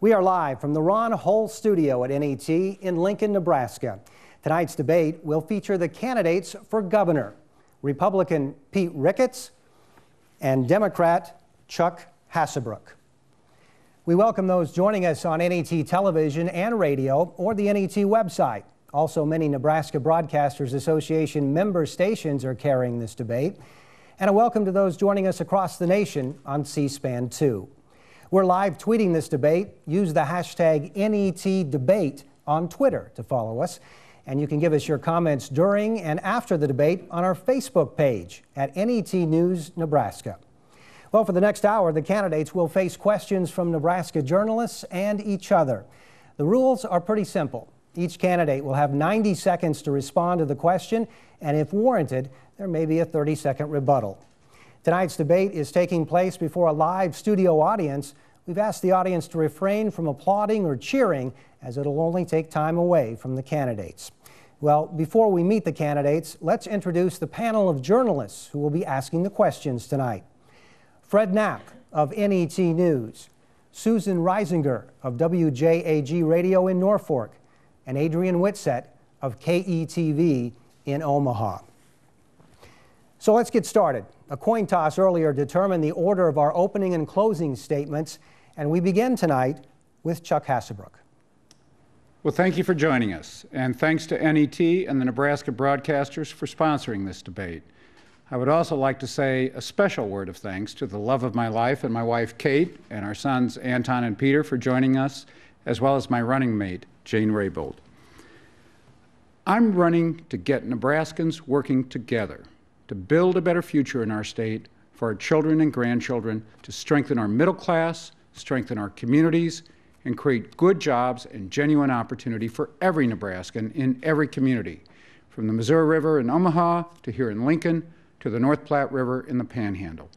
We are live from the Ron Hull studio at NET in Lincoln, Nebraska. Tonight's debate will feature the candidates for governor, Republican Pete Ricketts and Democrat Chuck HASSELBROOK. We welcome those joining us on NET television and radio or the NET website. Also, many Nebraska Broadcasters Association member stations are carrying this debate. And a welcome to those joining us across the nation on C-SPAN 2. We're live tweeting this debate. Use the hashtag NETDebate on Twitter to follow us. And you can give us your comments during and after the debate on our Facebook page at NET News Nebraska. Well, for the next hour, the candidates will face questions from Nebraska journalists and each other. The rules are pretty simple. Each candidate will have 90 seconds to respond to the question, and if warranted, there may be a 30-second rebuttal. Tonight's debate is taking place before a live studio audience. We've asked the audience to refrain from applauding or cheering, as it'll only take time away from the candidates. Well, before we meet the candidates, let's introduce the panel of journalists who will be asking the questions tonight. Fred Knapp of NET News, Susan Reisinger of WJAG Radio in Norfolk, and Adrian Whitsett of KETV in Omaha. So let's get started. A coin toss earlier determined the order of our opening and closing statements, and we begin tonight with Chuck HASSELBROOK. Well, thank you for joining us, and thanks to NET and the Nebraska broadcasters for sponsoring this debate. I would also like to say a special word of thanks to the love of my life and my wife, Kate, and our sons, Anton and Peter, for joining us, as well as my running mate, Jane Raybould. I'm running to get Nebraskans working together to build a better future in our state for our children and grandchildren, to strengthen our middle class, strengthen our communities, and create good jobs and genuine opportunity for every Nebraskan in every community, from the Missouri River in Omaha to here in Lincoln, to the North Platte River in the Panhandle.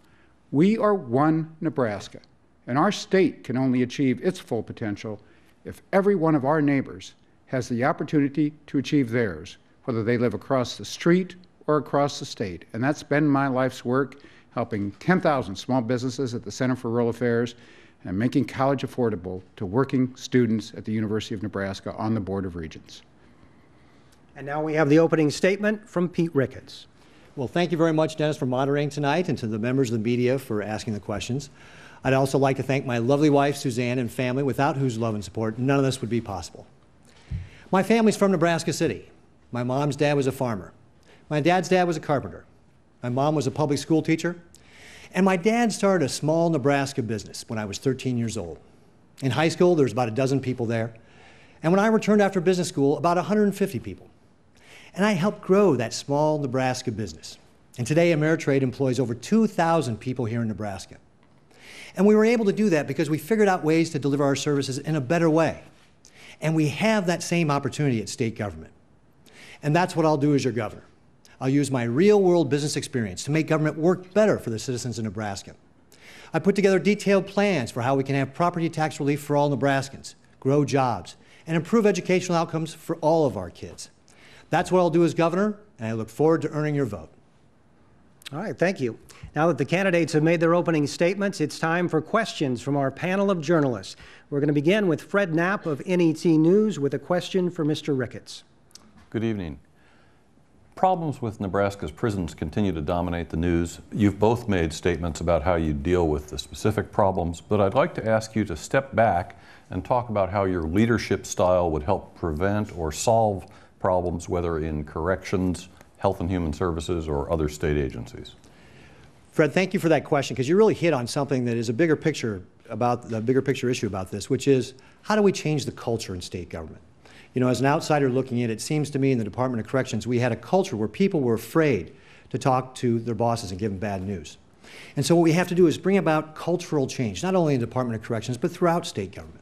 We are one Nebraska, and our state can only achieve its full potential if every one of our neighbors has the opportunity to achieve theirs, whether they live across the street or across the state. And that's been my life's work, helping 10,000 small businesses at the Center for Rural Affairs and making college affordable to working students at the University of Nebraska on the Board of Regents. And now we have the opening statement from Pete Ricketts. Well, thank you very much, Dennis, for moderating tonight, and to the members of the media for asking the questions. I'd also like to thank my lovely wife, Suzanne, and family, without whose love and support, none of this would be possible. My family's from Nebraska City. My mom's dad was a farmer. My dad's dad was a carpenter. My mom was a public school teacher. And my dad started a small Nebraska business when I was 13 years old. In high school, there was about a dozen people there. And when I returned after business school, about 150 people. And I helped grow that small Nebraska business. And today, Ameritrade employs over 2,000 people here in Nebraska. And we were able to do that because we figured out ways to deliver our services in a better way. And we have that same opportunity at state government. And that's what I'll do as your governor. I'll use my real-world business experience to make government work better for the citizens of Nebraska. I put together detailed plans for how we can have property tax relief for all Nebraskans, grow jobs, and improve educational outcomes for all of our kids. That's what I'll do as governor, and I look forward to earning your vote. All right, thank you. Now that the candidates have made their opening statements, it's time for questions from our panel of journalists. We're going to begin with Fred Knapp of NET News with a question for Mr. Ricketts. Good evening. Problems with Nebraska's prisons continue to dominate the news. You've both made statements about how you deal with the specific problems, but I'd like to ask you to step back and talk about how your leadership style would help prevent or solve problems, whether in corrections, Health and Human Services, or other state agencies. Fred, thank you for that question, because you really hit on something that is a bigger picture about the bigger picture issue about this, which is how do we change the culture in state government? You know, as an outsider looking in, it seems to me in the Department of Corrections, we had a culture where people were afraid to talk to their bosses and give them bad news. And so what we have to do is bring about cultural change, not only in the Department of Corrections, but throughout state government.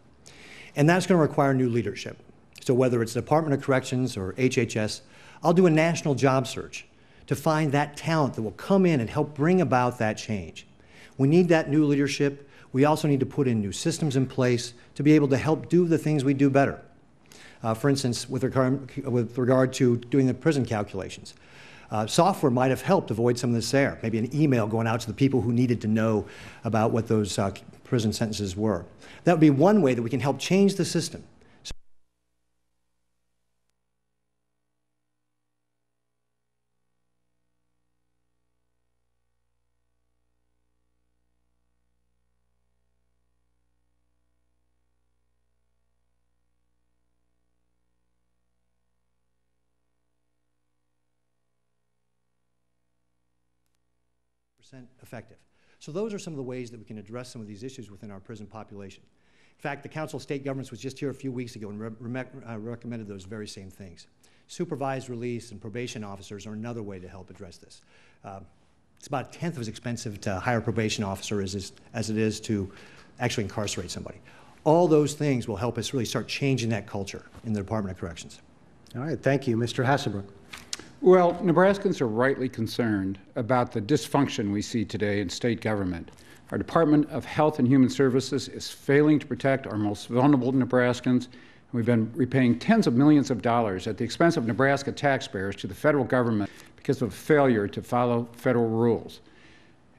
And that's going to require new leadership. So whether it's the Department of Corrections or HHS, I'll do a national job search to find that talent that will come in and help bring about that change. We need that new leadership. We also need to put in new systems in place to be able to help do the things we do better. For instance, with regard to doing the prison calculations. Software might have helped avoid some of this there. Maybe an email going out to the people who needed to know about what those prison sentences were. That would be one way that we can help change the system. Effective. So those are some of the ways that we can address some of these issues within our prison population. In fact, the Council of State Governments was just here a few weeks ago and recommended those very same things. Supervised release and probation officers are another way to help address this. It's about a tenth as expensive to hire a probation officer as it is to actually incarcerate somebody. All those things will help us really start changing that culture in the Department of Corrections. All right, thank you. Mr. HASSELBROOK. Well, Nebraskans are rightly concerned about the dysfunction we see today in state government. Our Department of Health and Human Services is failing to protect our most vulnerable Nebraskans. We've been repaying tens of millions of dollars at the expense of Nebraska taxpayers to the federal government because of failure to follow federal rules.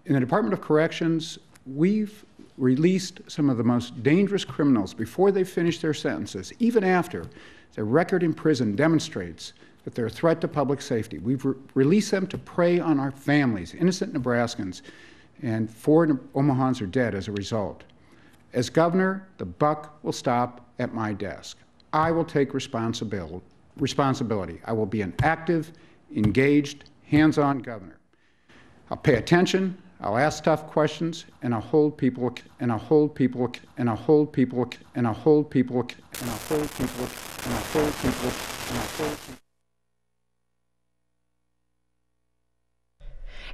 In the Department of Corrections, we've released some of the most dangerous criminals before they finish their sentences, even after their record in prison demonstrates that they're a threat to public safety. We've released them to prey on our families, innocent Nebraskans, and 4 Omahans are dead as a result. As governor, the buck will stop at my desk. I will take responsibility. I will be an active, engaged, hands-on governor. I'll pay attention, I'll ask tough questions, and I'll hold people, and I'll hold people, and I'll hold people, and I'll hold people, and I'll hold people, and I'll hold people, and I'll hold people.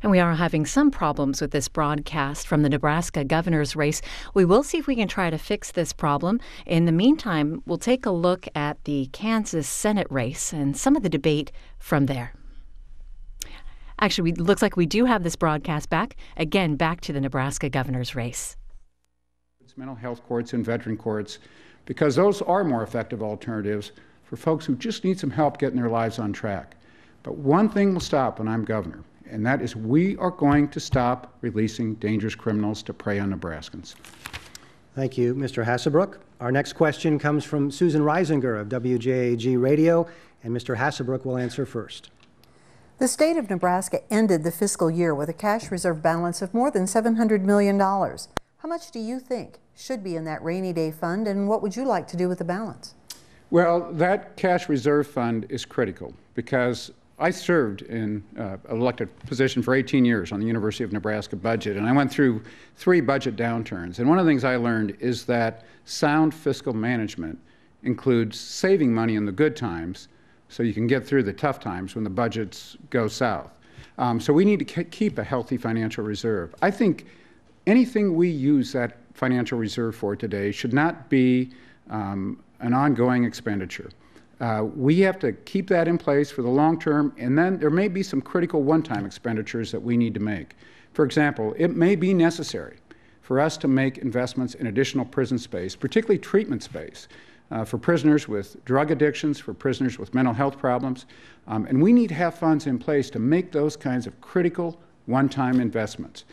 And we are having some problems with this broadcast from the Nebraska governor's race. We will see if we can try to fix this problem. In the meantime, we'll take a look at the Kansas Senate race and some of the debate from there. Actually, it looks like we do have this broadcast back. Again, back to the Nebraska governor's race. It's mental health courts and veteran courts, because those are more effective alternatives for folks who just need some help getting their lives on track. But one thing will stop when I'm governor, and that is we are going to stop releasing dangerous criminals to prey on Nebraskans. Thank you, Mr. HASSELBROOK. Our next question comes from Susan Reisinger of WJAG Radio, and Mr. HASSELBROOK will answer first. The state of Nebraska ended the fiscal year with a cash reserve balance of more than $700 million. How much do you think should be in that rainy day fund, and what would you like to do with the balance? Well, that cash reserve fund is critical because I served in an elected position for 18 years on the University of Nebraska budget, and I went through 3 budget downturns. And one of the things I learned is that sound fiscal management includes saving money in the good times so you can get through the tough times when the budgets go south. So we need to keep a healthy financial reserve. I think anything we use that financial reserve for today should not be an ongoing expenditure. We have to keep that in place for the long term, and then there may be some critical one-time expenditures that we need to make. For example, it may be necessary for us to make investments in additional prison space, particularly treatment space, for prisoners with drug addictions, for prisoners with mental health problems, and we need to have funds in place to make those kinds of critical one-time investments.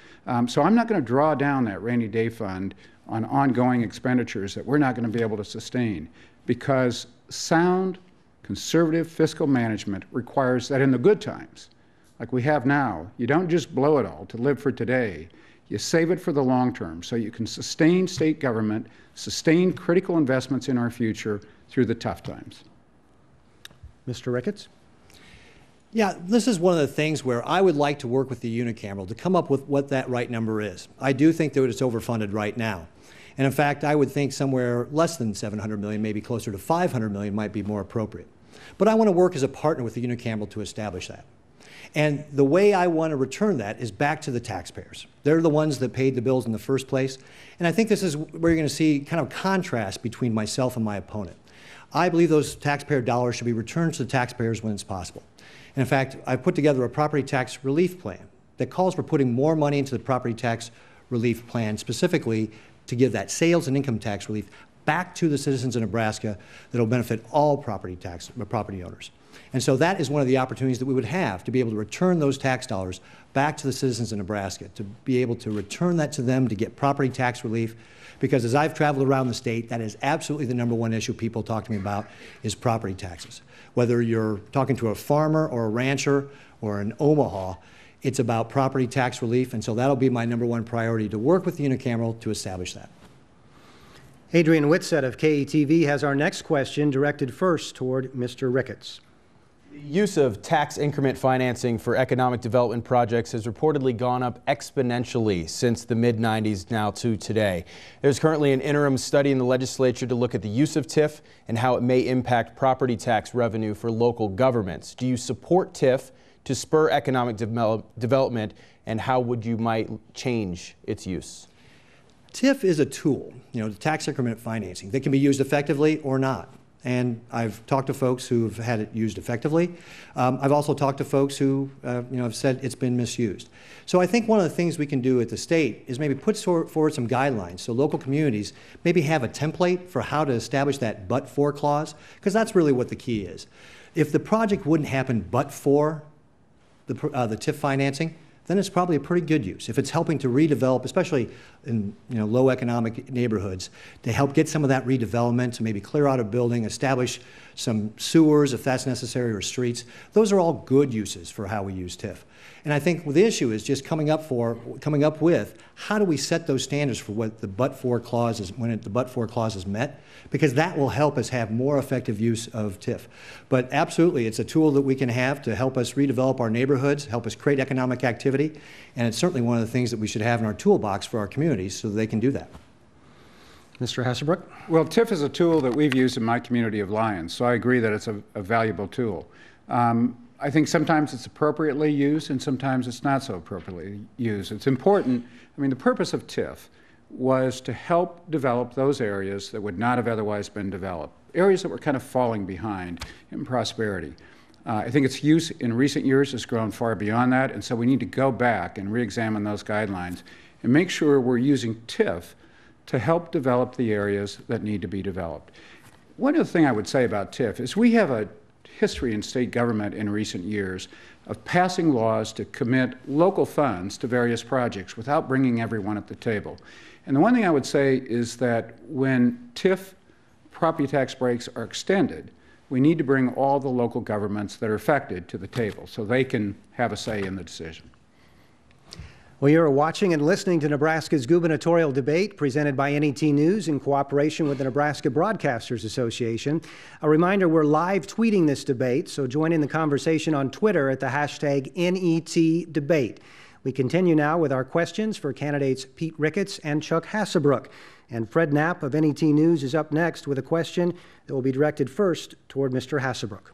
So I'm not going to draw down that rainy day fund on ongoing expenditures that we're not going to be able to sustain, because sound, conservative fiscal management requires that in the good times, like we have now, you don't just blow it all to live for today. You save it for the long term so you can sustain state government, sustain critical investments in our future through the tough times. Mr. Ricketts? Yeah, this is one of the things where I would like to work with the unicameral to come up with what that right number is. I do think that it's overfunded right now. And in fact, I would think somewhere less than $700 million, maybe closer to $500 million might be more appropriate. But I want to work as a partner with the unicameral to establish that. And the way I want to return that is back to the taxpayers. They're the ones that paid the bills in the first place. And I think this is where you're going to see kind of contrast between myself and my opponent. I believe those taxpayer dollars should be returned to the taxpayers when it's possible. And in fact, I put together a property tax relief plan that calls for putting more money into the property tax relief plan, specifically to give that sales and income tax relief back to the citizens of Nebraska that will benefit all property owners. And so that is one of the opportunities that we would have to be able to return those tax dollars back to the citizens of Nebraska, to be able to return that to them to get property tax relief. Because as I've traveled around the state, that is absolutely the #1 issue people talk to me about is property taxes. Whether you're talking to a farmer or a rancher or an Omaha, it's about property tax relief, and so that'll be my #1 priority, to work with the unicameral to establish that. Adrian Whitsett of KETV has our next question directed first toward Mr. Ricketts. The use of tax increment financing for economic development projects has reportedly gone up exponentially since the mid-90s now to today. There's currently an interim study in the legislature to look at the use of TIF and how it may impact property tax revenue for local governments. Do you support TIF to spur economic development, and how would you might change its use? TIF is a tool, the tax increment financing, that can be used effectively or not. And I've talked to folks who've had it used effectively. I've also talked to folks who have said it's been misused. So I think one of the things we can do at the state is maybe put forward some guidelines so local communities maybe have a template for how to establish that but-for clause, because that's really what the key is. If the project wouldn't happen but for the TIF financing, then it's probably a pretty good use. If it's helping to redevelop, especially in low economic neighborhoods, to help get some of that redevelopment, to maybe clear out a building, establish some sewers if that's necessary, or streets, those are all good uses for how we use TIF. And I think the issue is just coming up with how do we set those standards for what the but-for clause is, when the but-for clause is met, because that will help us have more effective use of TIF. But absolutely, it's a tool that we can have to help us redevelop our neighborhoods, help us create economic activity, and it's certainly one of the things that we should have in our toolbox for our communities so that they can do that. Mr. Hasselbrook? Well, TIF is a tool that we've used in my community of Lyons, so I agree that it's a valuable tool. I think sometimes it's appropriately used and sometimes it's not so appropriately used. It's important. The purpose of TIF was to help develop those areas that would not have otherwise been developed, areas that were kind of falling behind in prosperity. I think its use in recent years has grown far beyond that, and so we need to go back and re-examine those guidelines and make sure we're using TIF to help develop the areas that need to be developed. One other thing I would say about TIF is we have a history in state government in recent years of passing laws to commit local funds to various projects without bringing everyone at the table. And the one thing I would say is that when TIF property tax breaks are extended, we need to bring all the local governments that are affected to the table so they can have a say in the decision. Well, you're watching and listening to Nebraska's gubernatorial debate presented by NET News in cooperation with the Nebraska Broadcasters Association. A reminder, we're live tweeting this debate, so join in the conversation on Twitter at the hashtag #NETDebate. We continue now with our questions for candidates Pete Ricketts and Chuck Hassebrook. And Fred Knapp of NET News is up next with a question that will be directed first toward Mr. Hassebrook.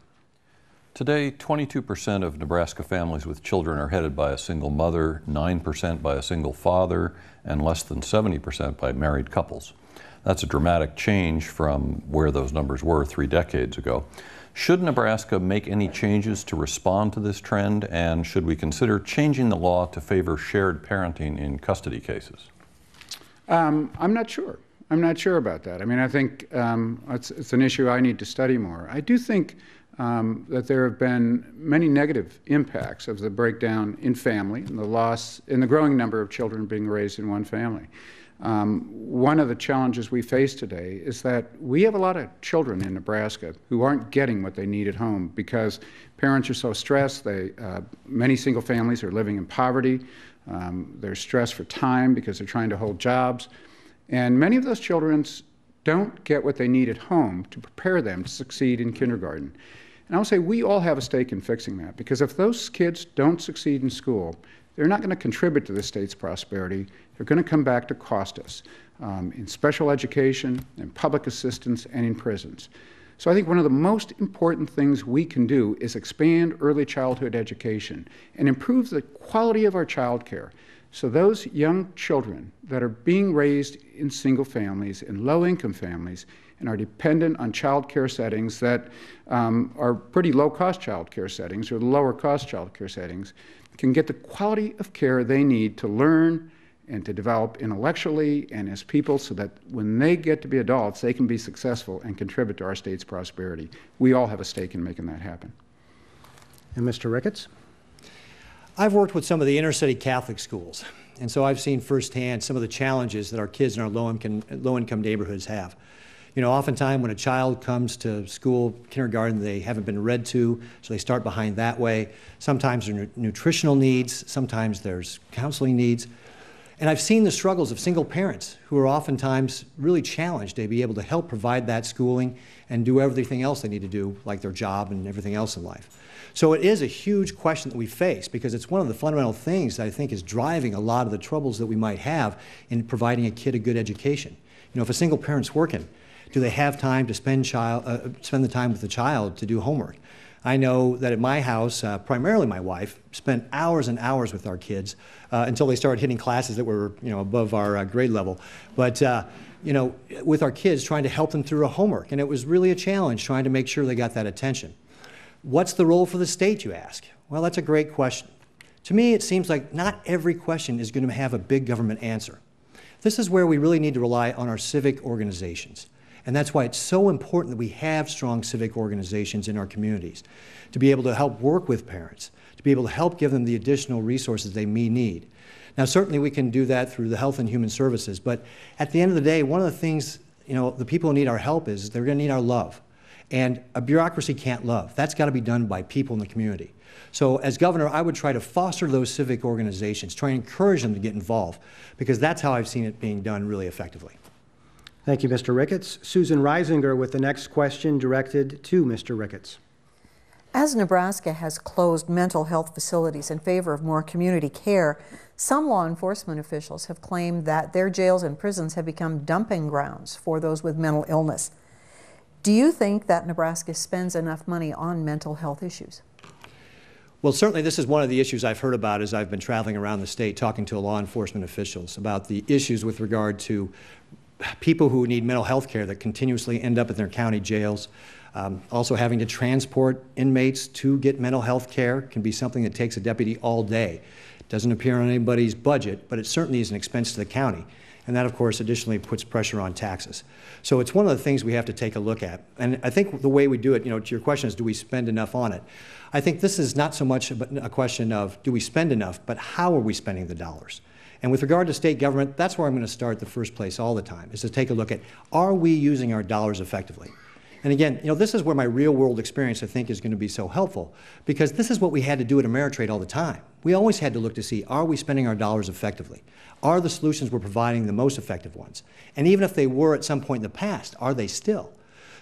Today, 22% of Nebraska families with children are headed by a single mother, 9% by a single father, and less than 70% by married couples. That's a dramatic change from where those numbers were 3 decades ago. Should Nebraska make any changes to respond to this trend, and should we consider changing the law to favor shared parenting in custody cases? I'm not sure. I'm not sure about that. I think it's an issue I need to study more. I do think that there have been many negative impacts of the breakdown in family and the loss in the growing number of children being raised in one family. One of the challenges we face today is that we have a lot of children in Nebraska who aren't getting what they need at home because parents are so stressed. Many single families are living in poverty. They're stressed for time because they're trying to hold jobs. And many of those children don't get what they need at home to prepare them to succeed in kindergarten. And I will say we all have a stake in fixing that, because if those kids don't succeed in school, they're not going to contribute to the state's prosperity. They're going to come back to cost us in special education, in public assistance, and in prisons. So I think one of the most important things we can do is expand early childhood education and improve the quality of our child care. So those young children that are being raised in single families, in low-income families, and are dependent on child care settings that are pretty low-cost child care settings or lower-cost child care settings, can get the quality of care they need to learn and to develop intellectually and as people so that when they get to be adults, they can be successful and contribute to our state's prosperity. We all have a stake in making that happen. And Mr. Ricketts? I've worked with some of the inner city Catholic schools, and so I've seen firsthand some of the challenges that our kids in our low-income neighborhoods have. You know, oftentimes when a child comes to school, kindergarten, they haven't been read to, so they start behind that way. Sometimes there are nutritional needs, sometimes there's counseling needs. And I've seen the struggles of single parents who are oftentimes really challenged to be able to help provide that schooling and do everything else they need to do, like their job and everything else in life. So it is a huge question that we face because it's one of the fundamental things that I think is driving a lot of the troubles that we might have in providing a kid a good education. You know, if a single parent's working, do they have time to spend the time with the child to do homework? I know that at my house, primarily my wife, spent hours and hours with our kids until they started hitting classes that were, you know, above our grade level. But you know, with our kids, trying to help them through a homework, and it was really a challenge trying to make sure they got that attention. What's the role for the state, you ask? Well, that's a great question. To me, it seems like not every question is going to have a big government answer. This is where we really need to rely on our civic organizations. And that's why it's so important that we have strong civic organizations in our communities to be able to help work with parents, to be able to help give them the additional resources they may need. Now, certainly we can do that through the Health and Human Services, but at the end of the day, one of the things, you know, the people who need our help is they're going to need our love. And a bureaucracy can't love. That's got to be done by people in the community. So as governor, I would try to foster those civic organizations, try and encourage them to get involved, because that's how I've seen it being done really effectively. Thank you, Mr. Ricketts. Susan Reisinger with the next question directed to Mr. Ricketts. As Nebraska has closed mental health facilities in favor of more community care, some law enforcement officials have claimed that their jails and prisons have become dumping grounds for those with mental illness. Do you think that Nebraska spends enough money on mental health issues? Well, certainly this is one of the issues I've heard about as I've been traveling around the state talking to law enforcement officials about the issues with regard to people who need mental health care that continuously end up in their county jails. Also having to transport inmates to get mental health care can be something that takes a deputy all day. It doesn't appear on anybody's budget, but it certainly is an expense to the county. And that, of course, additionally puts pressure on taxes. So it's one of the things we have to take a look at. And I think the way we do it, you know, to your question is, do we spend enough on it? I think this is not so much a question of, do we spend enough, but how are we spending the dollars? And with regard to state government, that's where I'm going to start the first place all the time, is to take a look at, are we using our dollars effectively? And again, you know, this is where my real world experience, I think, is going to be so helpful, because this is what we had to do at Ameritrade all the time. We always had to look to see, are we spending our dollars effectively? Are the solutions we're providing the most effective ones? And even if they were at some point in the past, are they still?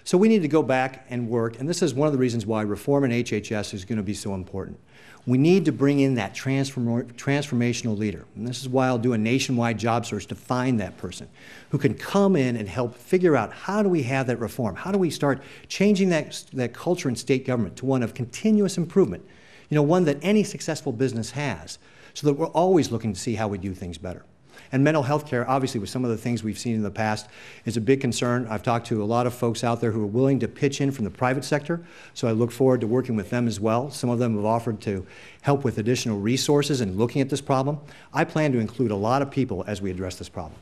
So we need to go back and work, and this is one of the reasons why reform in HHS is going to be so important. We need to bring in that transformational leader. And this is why I'll do a nationwide job search to find that person who can come in and help figure out, how do we have that reform? How do we start changing that culture in state government to one of continuous improvement? You know, one that any successful business has, so that we're always looking to see how we do things better. And mental health care, obviously, with some of the things we've seen in the past, is a big concern. I've talked to a lot of folks out there who are willing to pitch in from the private sector, so I look forward to working with them as well. Some of them have offered to help with additional resources in looking at this problem. I plan to include a lot of people as we address this problem.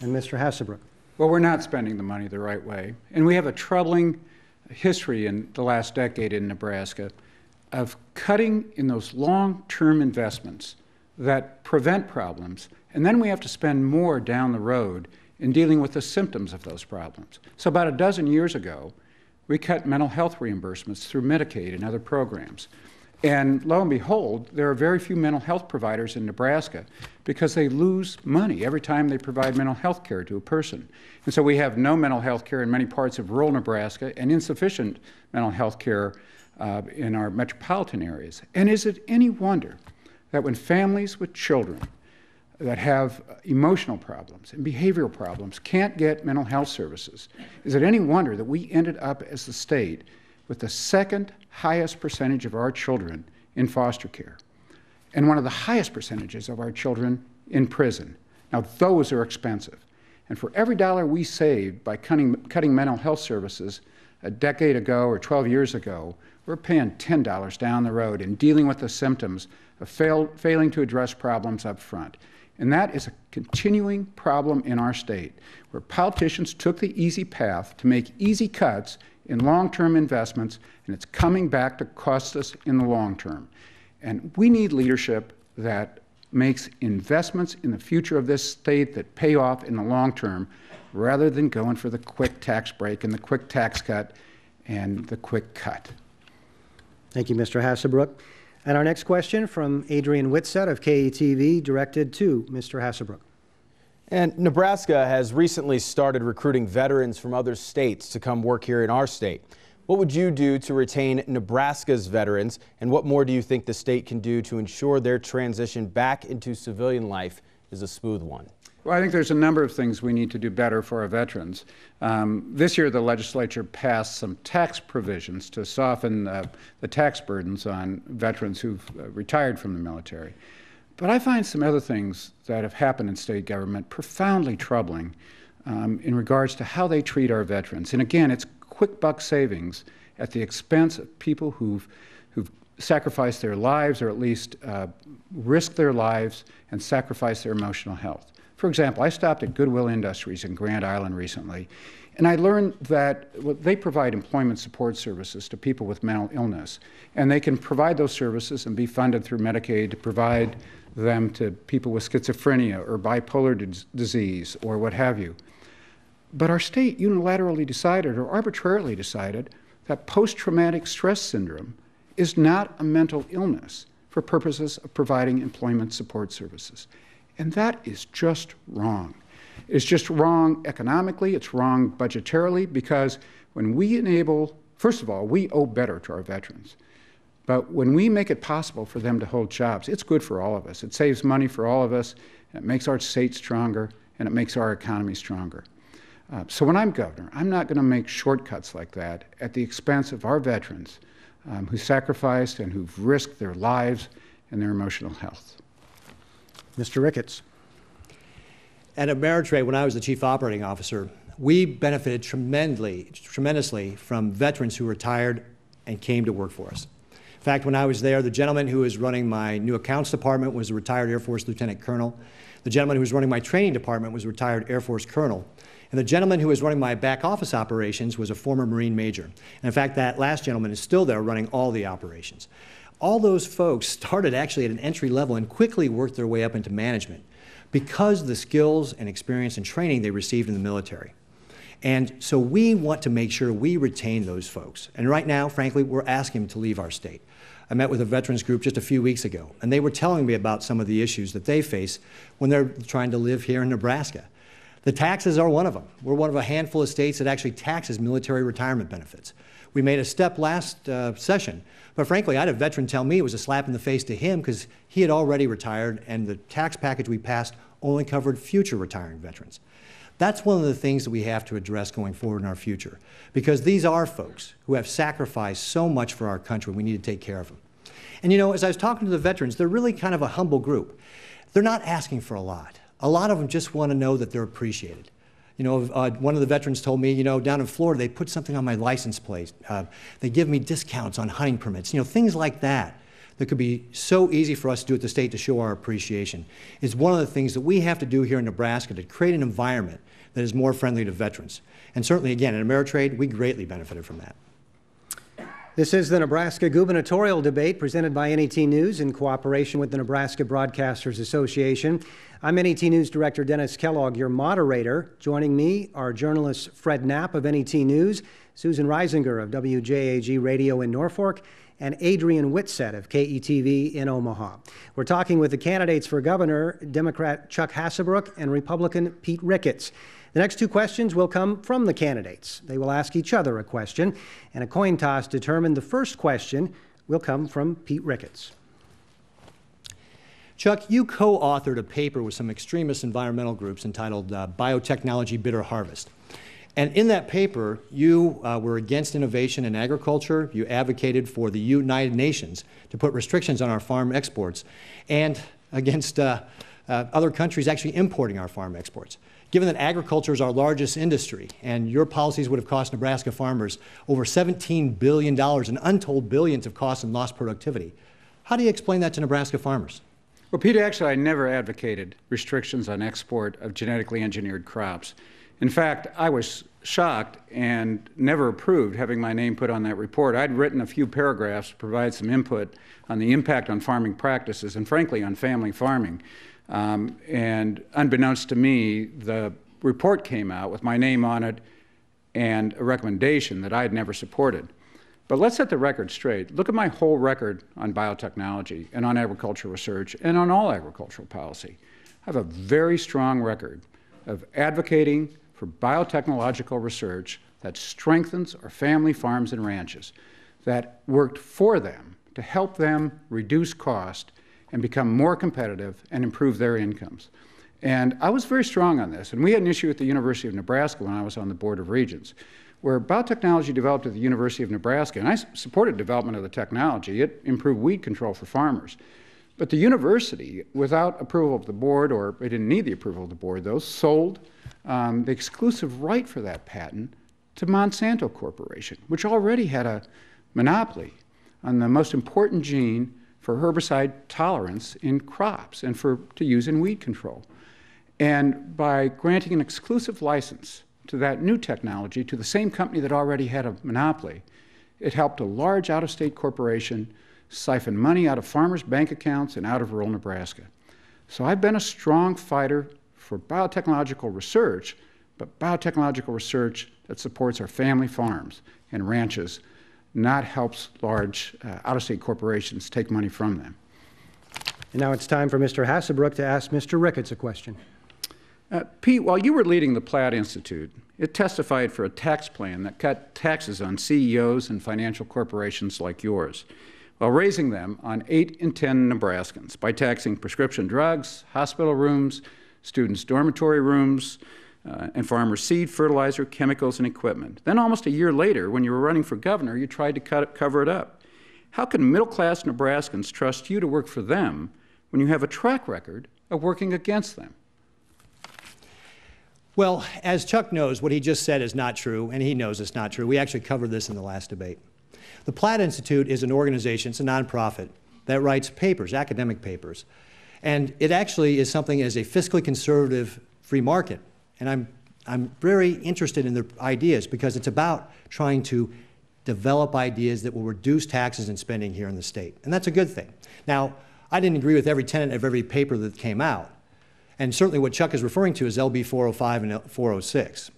And Mr. HASSELBROOK. Well, we're not spending the money the right way. And we have a troubling history in the last decade in Nebraska of cutting in those long-term investments that prevent problems, and then we have to spend more down the road in dealing with the symptoms of those problems. So about a dozen years ago, we cut mental health reimbursements through Medicaid and other programs. And lo and behold, there are very few mental health providers in Nebraska because they lose money every time they provide mental health care to a person. And so we have no mental health care in many parts of rural Nebraska and insufficient mental health care in our metropolitan areas. And is it any wonder that when families with children that have emotional problems and behavioral problems can't get mental health services, is it any wonder that we ended up as the state with the second highest percentage of our children in foster care and one of the highest percentages of our children in prison? Now, those are expensive. And for every dollar we saved by cutting mental health services a decade ago or 12 years ago, we're paying $10 down the road in dealing with the symptoms of failing to address problems up front. And that is a continuing problem in our state, where politicians took the easy path to make easy cuts in long-term investments, and it's coming back to cost us in the long term. And we need leadership that makes investments in the future of this state that pay off in the long term, rather than going for the quick tax break and the quick tax cut and the quick cut. Thank you, Mr. Hasselbrook. And our next question from Adrian Whitsett of KETV, directed to Mr. Hasselbrook. And Nebraska has recently started recruiting veterans from other states to come work here in our state. What would you do to retain Nebraska's veterans, and what more do you think the state can do to ensure their transition back into civilian life is a smooth one? Well, I think there's a number of things we need to do better for our veterans. This year, the legislature passed some tax provisions to soften the tax burdens on veterans who've retired from the military. But I find some other things that have happened in state government profoundly troubling in regards to how they treat our veterans. And again, it's quick buck savings at the expense of people who've sacrificed their lives, or at least risked their lives and sacrificed their emotional health. For example, I stopped at Goodwill Industries in Grand Island recently, and I learned that they provide employment support services to people with mental illness, and they can provide those services and be funded through Medicaid to provide them to people with schizophrenia or bipolar disease or what have you. But our state unilaterally decided, or arbitrarily decided, that post-traumatic stress syndrome is not a mental illness for purposes of providing employment support services. And that is just wrong. It's just wrong economically, it's wrong budgetarily, because when we enable, first of all, we owe better to our veterans. But when we make it possible for them to hold jobs, it's good for all of us. It saves money for all of us, it makes our state stronger, and it makes our economy stronger. So when I'm governor, I'm not going to make shortcuts like that at the expense of our veterans who sacrificed and who've risked their lives and their emotional health. Mr. Ricketts. At Ameritrade, when I was the chief operating officer, we benefited tremendously from veterans who retired and came to work for us. In fact, when I was there, the gentleman who was running my new accounts department was a retired Air Force lieutenant colonel. The gentleman who was running my training department was a retired Air Force colonel. And the gentleman who was running my back office operations was a former Marine major. And in fact, that last gentleman is still there running all the operations. All those folks started actually at an entry level and quickly worked their way up into management because of the skills and experience and training they received in the military. And so we want to make sure we retain those folks. And right now, frankly, we're asking them to leave our state. I met with a veterans group just a few weeks ago, and they were telling me about some of the issues that they face when they're trying to live here in Nebraska. The taxes are one of them. We're one of a handful of states that actually taxes military retirement benefits. We made a step last session, but frankly, I had a veteran tell me it was a slap in the face to him because he had already retired, and the tax package we passed only covered future retiring veterans. That's one of the things that we have to address going forward in our future, because these are folks who have sacrificed so much for our country. We need to take care of them. And you know, as I was talking to the veterans, they're really kind of a humble group. They're not asking for a lot. A lot of them just want to know that they're appreciated. You know, one of the veterans told me, you know, down in Florida, they put something on my license plate. They give me discounts on hunting permits. You know, things like that that could be so easy for us to do at the state to show our appreciation is one of the things that we have to do here in Nebraska to create an environment that is more friendly to veterans. And certainly, again, at Ameritrade, we greatly benefited from that. This is the Nebraska Gubernatorial Debate presented by NET News in cooperation with the Nebraska Broadcasters Association. I'm NET News Director Dennis Kellogg, your moderator. Joining me are journalists Fred Knapp of NET News, Susan Reisinger of WJAG Radio in Norfolk, and Adrian Whitsett of KETV in Omaha. We're talking with the candidates for governor, Democrat Chuck Hasselbrook and Republican Pete Ricketts. The next two questions will come from the candidates. They will ask each other a question, and a coin toss determined the first question will come from Pete Ricketts. Chuck, you co-authored a paper with some extremist environmental groups entitled Biotechnology Bitter Harvest. And in that paper, you were against innovation in agriculture. You advocated for the United Nations to put restrictions on our farm exports and against other countries actually importing our farm exports. Given that agriculture is our largest industry and your policies would have cost Nebraska farmers over $17 billion and untold billions of costs and lost productivity, how do you explain that to Nebraska farmers? Well, Pete, actually, I never advocated restrictions on export of genetically engineered crops. In fact, I was shocked and never approved having my name put on that report. I'd written a few paragraphs to provide some input on the impact on farming practices and, frankly, on family farming. And unbeknownst to me, the report came out with my name on it and a recommendation that I had never supported. But let's set the record straight. Look at my whole record on biotechnology and on agricultural research and on all agricultural policy. I have a very strong record of advocating for biotechnological research that strengthens our family farms and ranches, that worked for them to help them reduce cost and become more competitive and improve their incomes. And I was very strong on this. And we had an issue at the University of Nebraska when I was on the Board of Regents, where biotechnology developed at the University of Nebraska, and I supported development of the technology. It improved weed control for farmers. But the university, without approval of the board, or it didn't need the approval of the board, though, sold the exclusive right for that patent to Monsanto Corporation, which already had a monopoly on the most important gene for herbicide tolerance in crops and to use in weed control. And by granting an exclusive license to that new technology to the same company that already had a monopoly, it helped a large out-of-state corporation siphon money out of farmers' bank accounts and out of rural Nebraska. So I've been a strong fighter for biotechnological research, but biotechnological research that supports our family farms and ranches, not helps large out-of-state corporations take money from them. And now it's time for Mr. HASSELBROOK to ask Mr. Ricketts a question. Pete, while you were leading the Platt Institute, it testified for a tax plan that cut taxes on CEOs and financial corporations like yours, while raising them on 8 in 10 Nebraskans by taxing prescription drugs, hospital rooms, students' dormitory rooms, and farmers' seed, fertilizer, chemicals, and equipment. Then almost a year later, when you were running for governor, you tried to cover it up. How can middle-class Nebraskans trust you to work for them when you have a track record of working against them? Well, as Chuck knows, what he just said is not true, and he knows it's not true. We actually covered this in the last debate. The Platt Institute is an organization, it's a nonprofit, that writes papers, academic papers. And it actually is something as a fiscally conservative free market. And I'm very interested in their ideas because it's about trying to develop ideas that will reduce taxes and spending here in the state. And that's a good thing. Now, I didn't agree with every tenet of every paper that came out. And certainly what Chuck is referring to is LB 405 and 406,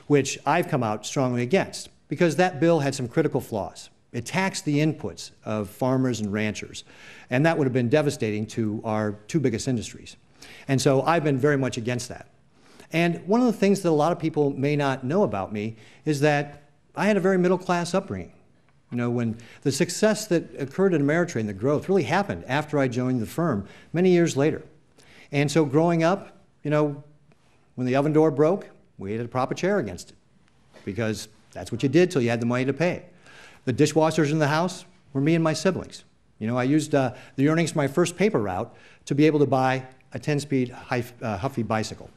which I've come out strongly against because that bill had some critical flaws. It taxed the inputs of farmers and ranchers, and that would have been devastating to our two biggest industries. And so I've been very much against that. And one of the things that a lot of people may not know about me is that I had a very middle-class upbringing. You know, when the success that occurred at Ameritrade, the growth, really happened after I joined the firm many years later. And so growing up, you know, when the oven door broke, we had to prop a chair against it because that's what you did till you had the money to pay. The dishwashers in the house were me and my siblings. You know, I used the earnings from my first paper route to be able to buy a 10-speed Huffy bicycle.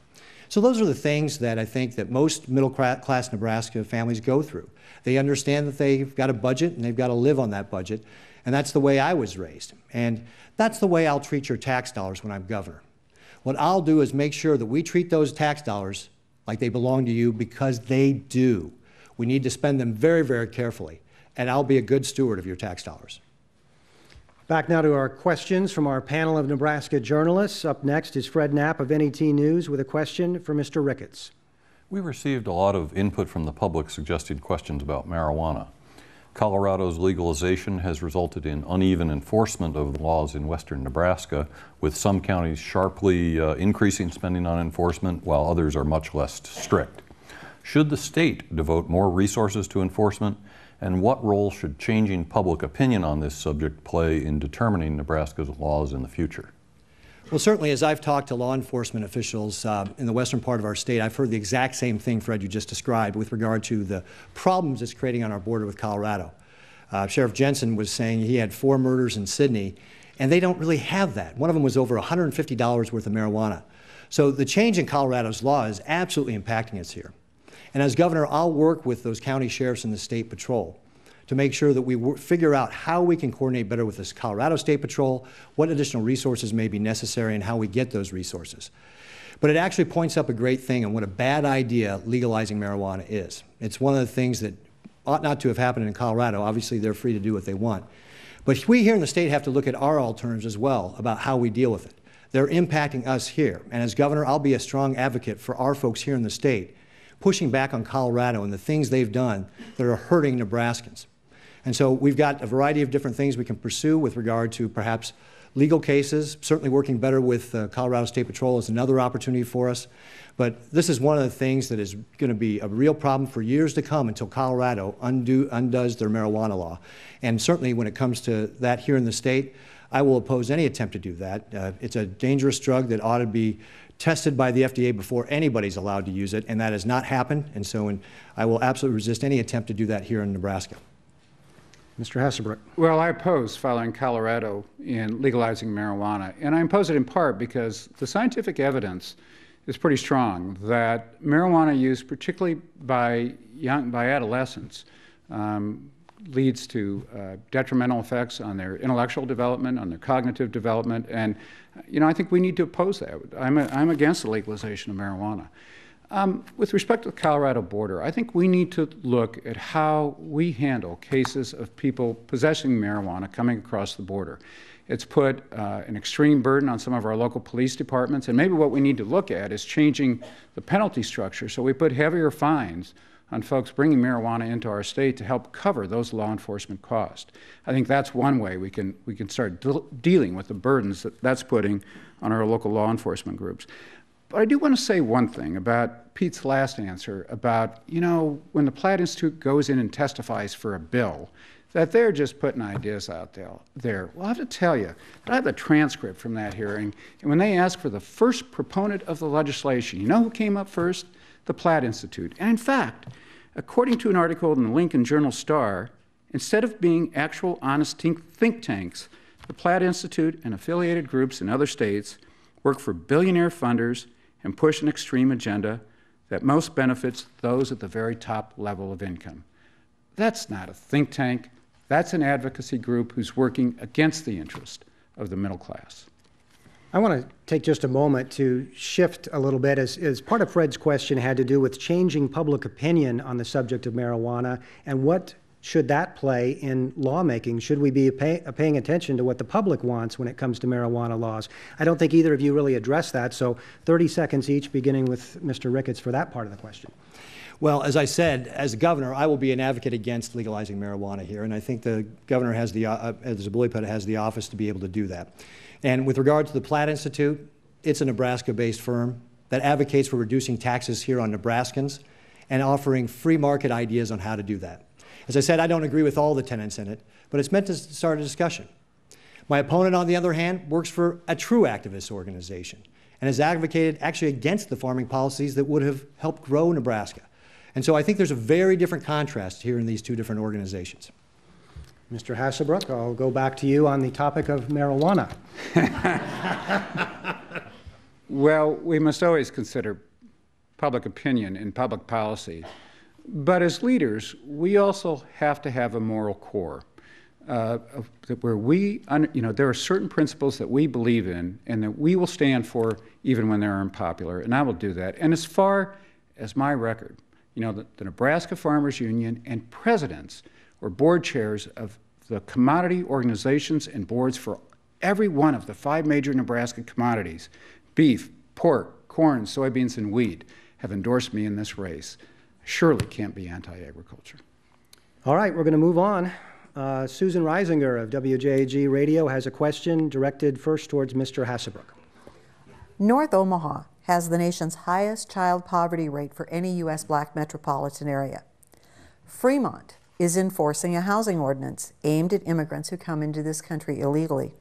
So those are the things that I think that most middle-class Nebraska families go through. They understand that they've got a budget and they've got to live on that budget, and that's the way I was raised. And that's the way I'll treat your tax dollars when I'm governor. What I'll do is make sure that we treat those tax dollars like they belong to you because they do. We need to spend them very, very carefully, and I'll be a good steward of your tax dollars. Back now to our questions from our panel of Nebraska journalists. Up next is Fred Knapp of NET News with a question for Mr. Ricketts. We received a lot of input from the public suggesting questions about marijuana. Colorado's legalization has resulted in uneven enforcement of the laws in western Nebraska, with some counties sharply increasing spending on enforcement, while others are much less strict. Should the state devote more resources to enforcement, and what role should changing public opinion on this subject play in determining Nebraska's laws in the future? Well, certainly as I've talked to law enforcement officials in the western part of our state, I've heard the exact same thing, Fred, you just described with regard to the problems it's creating on our border with Colorado. Sheriff Jensen was saying he had 4 murders in Sydney, and they don't really have that. One of them was over $150 worth of marijuana. So the change in Colorado's law is absolutely impacting us here. And as governor, I'll work with those county sheriffs and the state patrol to make sure that we figure out how we can coordinate better with this Colorado State Patrol, what additional resources may be necessary, and how we get those resources. But it actually points up a great thing on what a bad idea legalizing marijuana is. It's one of the things that ought not to have happened in Colorado. Obviously, they're free to do what they want. But we here in the state have to look at our alternatives as well about how we deal with it. They're impacting us here. And as governor, I'll be a strong advocate for our folks here in the state, pushing back on Colorado and the things they've done that are hurting Nebraskans. And so we've got a variety of different things we can pursue with regard to perhaps legal cases. Certainly working better with Colorado State Patrol is another opportunity for us. But this is one of the things that is going to be a real problem for years to come until Colorado undoes their marijuana law. And certainly when it comes to that here in the state, I will oppose any attempt to do that. It's a dangerous drug that ought to be tested by the FDA before anybody's allowed to use it, and that has not happened. And so I will absolutely resist any attempt to do that here in Nebraska. Mr. HASSELBROOK. Well, I oppose following Colorado in legalizing marijuana, and I oppose it in part because the scientific evidence is pretty strong that marijuana use, particularly by adolescents, leads to detrimental effects on their intellectual development, on their cognitive development, and I think we need to oppose that. I'm against the legalization of marijuana. With respect to the Colorado border, I think we need to look at how we handle cases of people possessing marijuana coming across the border. It's put an extreme burden on some of our local police departments, and maybe what we need to look at is changing the penalty structure so we put heavier fines on folks bringing marijuana into our state to help cover those law enforcement costs. I think that's one way we can start dealing with the burdens that's putting on our local law enforcement groups. But I do want to say one thing about Pete's last answer about, when the Platt Institute goes in and testifies for a bill, that they're just putting ideas out there. Well, I have to tell you, I have the transcript from that hearing, and when they asked for the first proponent of the legislation, you know who came up first? The Platt Institute. And in fact, according to an article in the Lincoln Journal-Star, instead of being actual honest think tanks, the Platt Institute and affiliated groups in other states work for billionaire funders and push an extreme agenda that most benefits those at the very top level of income. That's not a think tank. That's an advocacy group who's working against the interest of the middle class. I want to take just a moment to shift a little bit, as part of Fred's question had to do with changing public opinion on the subject of marijuana, and what should that play in lawmaking? Should we be paying attention to what the public wants when it comes to marijuana laws? I don't think either of you really addressed that, so 30 seconds each, beginning with Mr. Ricketts for that part of the question. Well, as I said, as governor, I will be an advocate against legalizing marijuana here, and I think the governor has as a bully put, has the office to be able to do that. And with regard to the Platt Institute, it's a Nebraska-based firm that advocates for reducing taxes here on Nebraskans and offering free market ideas on how to do that. As I said, I don't agree with all the tenets in it, but it's meant to start a discussion. My opponent, on the other hand, works for a true activist organization and has advocated actually against the farming policies that would have helped grow Nebraska. And so I think there's a very different contrast here in these two different organizations. Mr. HASSELBROOK, I'll go back to you on the topic of marijuana. Well, we must always consider public opinion and public policy. But as leaders, we also have to have a moral core where there are certain principles that we believe in and that we will stand for even when they're unpopular, and I will do that. And as far as my record, the Nebraska Farmers Union and presidents or board chairs of the commodity organizations and boards for every one of the 5 major Nebraska commodities, beef, pork, corn, soybeans, and wheat, have endorsed me in this race. Surely can't be anti-agriculture. All right, we're going to move on. Susan Reisinger of WJAG Radio has a question directed first towards Mr. HASSELBROOK. North Omaha has the nation's highest child poverty rate for any U.S. black metropolitan area. Fremont is enforcing a housing ordinance aimed at immigrants who come into this country illegally.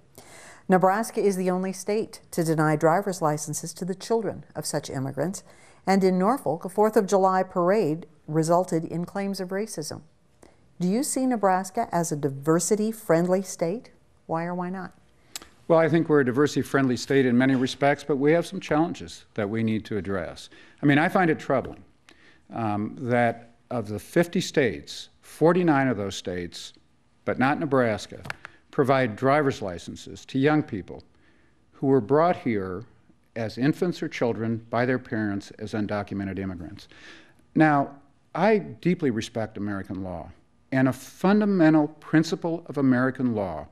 Nebraska is the only state to deny driver's licenses to the children of such immigrants, and in Norfolk, a 4th of July parade resulted in claims of racism. Do you see Nebraska as a diversity-friendly state? Why or why not? Well, I think we're a diversity-friendly state in many respects, but we have some challenges that we need to address. I mean, I find it troubling that of the 50 states, 49 of those states, but not Nebraska, provide driver's licenses to young people who were brought here as infants or children by their parents as undocumented immigrants. Now, I deeply respect American law, and a fundamental principle of American law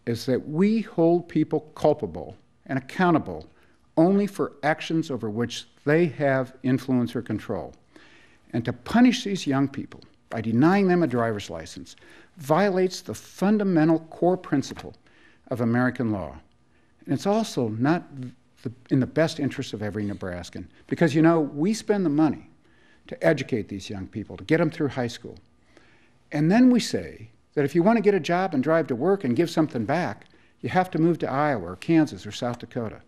is that we hold people culpable and accountable only for actions over which they have influence or control. And to punish these young people by denying them a driver's license violates the fundamental core principle of American law. And it's also not in the best interest of every Nebraskan, because, you know, we spend the money to educate these young people, to get them through high school. And then we say that if you want to get a job and drive to work and give something back, you have to move to Iowa or Kansas or South Dakota.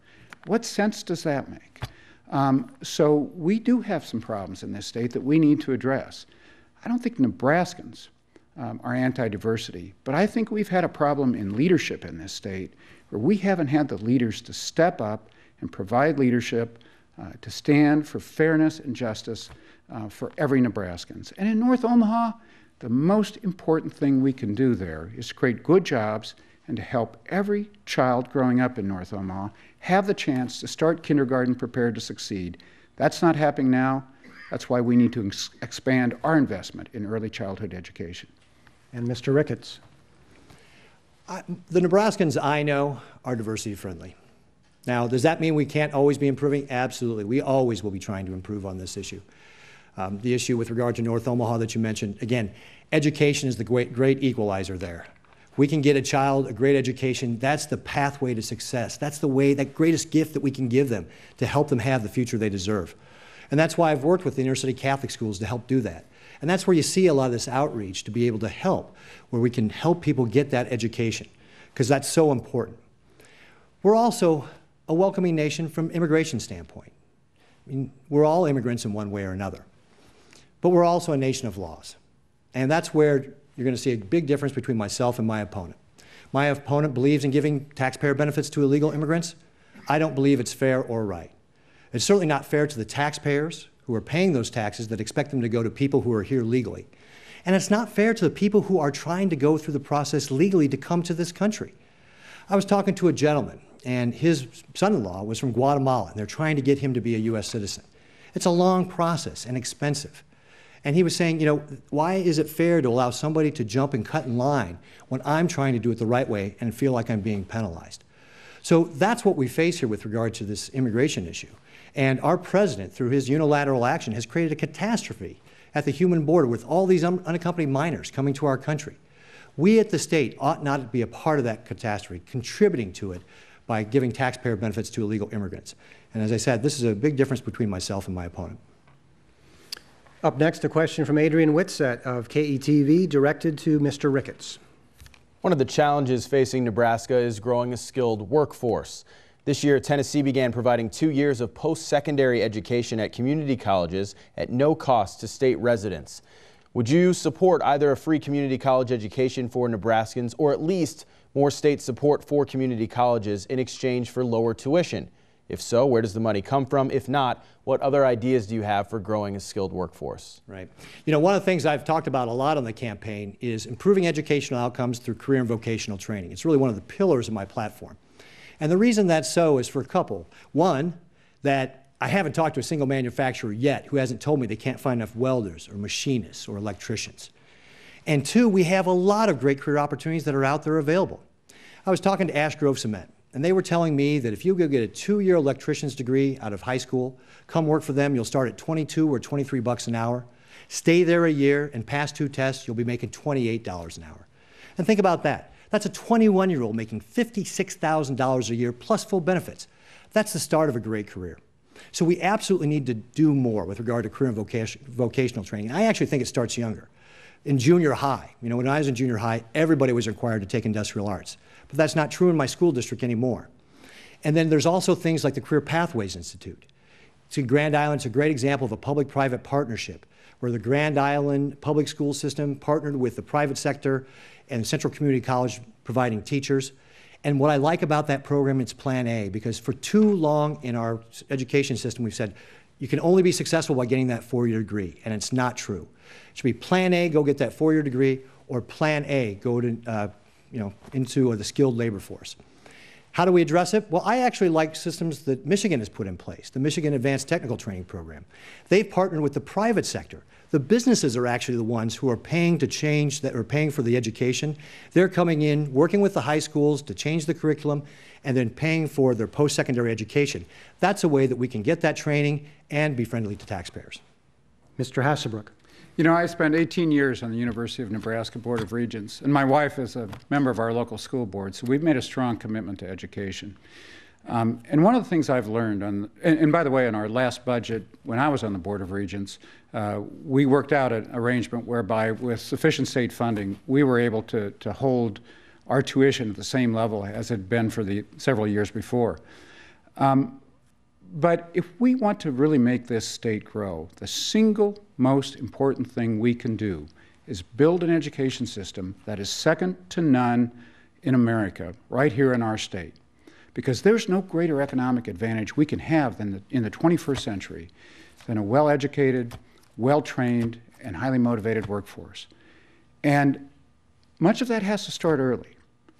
What sense does that make? So we do have some problems in this state that we need to address. I don't think Nebraskans are anti-diversity, but I think we've had a problem in leadership in this state where we haven't had the leaders to step up and provide leadership to stand for fairness and justice for every Nebraskans. And in North Omaha, the most important thing we can do there is to create good jobs and to help every child growing up in North Omaha have the chance to start kindergarten prepared to succeed. That's not happening now. That's why we need to expand our investment in early childhood education. And Mr. Ricketts. The Nebraskans I know are diversity friendly. Now, does that mean we can't always be improving? Absolutely. We always will be trying to improve on this issue. The issue with regard to North Omaha that you mentioned, again, education is the great equalizer there. We can get a child a great education. That's the pathway to success. That's the way, that greatest gift that we can give them to help them have the future they deserve. And that's why I've worked with the inner city Catholic schools to help do that. And that's where you see a lot of this outreach to be able to help, where we can help people get that education, because that's so important. We're also a welcoming nation from immigration standpoint. I mean, we're all immigrants in one way or another. But we're also a nation of laws. And that's where you're going to see a big difference between myself and my opponent. My opponent believes in giving taxpayer benefits to illegal immigrants. I don't believe it's fair or right. It's certainly not fair to the taxpayers who are paying those taxes that expect them to go to people who are here legally. And it's not fair to the people who are trying to go through the process legally to come to this country. I was talking to a gentleman, and his son-in-law was from Guatemala, and they're trying to get him to be a U.S. citizen. It's a long process and expensive. And he was saying, you know, why is it fair to allow somebody to jump and cut in line when I'm trying to do it the right way and feel like I'm being penalized? So that's what we face here with regard to this immigration issue. And our president, through his unilateral action, has created a catastrophe at the human border with all these unaccompanied minors coming to our country. We at the state ought not to be a part of that catastrophe, contributing to it by giving taxpayer benefits to illegal immigrants. And as I said, this is a big difference between myself and my opponent. Up next, a question from Adrian Whitsett of KETV, directed to Mr. Ricketts. One of the challenges facing Nebraska is growing a skilled workforce. This year, Tennessee began providing 2 years of post-secondary education at community colleges at no cost to state residents. Would you support either a free community college education for Nebraskans or at least more state support for community colleges in exchange for lower tuition? If so, where does the money come from? If not, what other ideas do you have for growing a skilled workforce? Right. You know, one of the things I've talked about a lot on the campaign is improving educational outcomes through career and vocational training. It's really one of the pillars of my platform. And the reason that's so is for a couple. One, that I haven't talked to a single manufacturer yet who hasn't told me they can't find enough welders or machinists or electricians. And two, we have a lot of great career opportunities that are out there available. I was talking to Ash Grove Cement, and they were telling me that if you go get a 2-year electrician's degree out of high school, come work for them, you'll start at 22 or 23 bucks an hour. Stay there a year and pass 2 tests, you'll be making $28 an hour. And think about that. That's a 21-year-old making $56,000 a year plus full benefits. That's the start of a great career. So we absolutely need to do more with regard to career and vocational training. I actually think it starts younger. In junior high, you know, when I was in junior high, everybody was required to take industrial arts. But that's not true in my school district anymore. And then there's also things like the Career Pathways Institute. See, Grand Island's a great example of a public-private partnership where the Grand Island public school system partnered with the private sector and Central Community College providing teachers. And what I like about that program, it's Plan A, because for too long in our education system, we've said, You can only be successful by getting that four-year degree, and it's not true. It should be Plan A, go get that four-year degree, or Plan A, go to, into the skilled labor force. How do we address it? Well, I actually like systems that Michigan has put in place, the Michigan Advanced Technical Training Program. They've partnered with the private sector. The businesses are actually the ones who are paying to change, that are paying for the education. They're coming in, working with the high schools to change the curriculum, and then paying for their post-secondary education. That's a way that we can get that training and be friendly to taxpayers. Mr. Hasselbrook. You know, I spent 18 years on the University of Nebraska Board of Regents, and my wife is a member of our local school board, so we've made a strong commitment to education. And one of the things I've learned, and by the way, in our last budget, when I was on the Board of Regents, we worked out an arrangement whereby, with sufficient state funding, we were able to hold our tuition at the same level as it had been for the several years before. But if we want to really make this state grow, the single most important thing we can do is build an education system that is second to none in America, right here in our state. Because there's no greater economic advantage we can have than in the 21st century than a well-educated, well-trained, and highly motivated workforce. And much of that has to start early,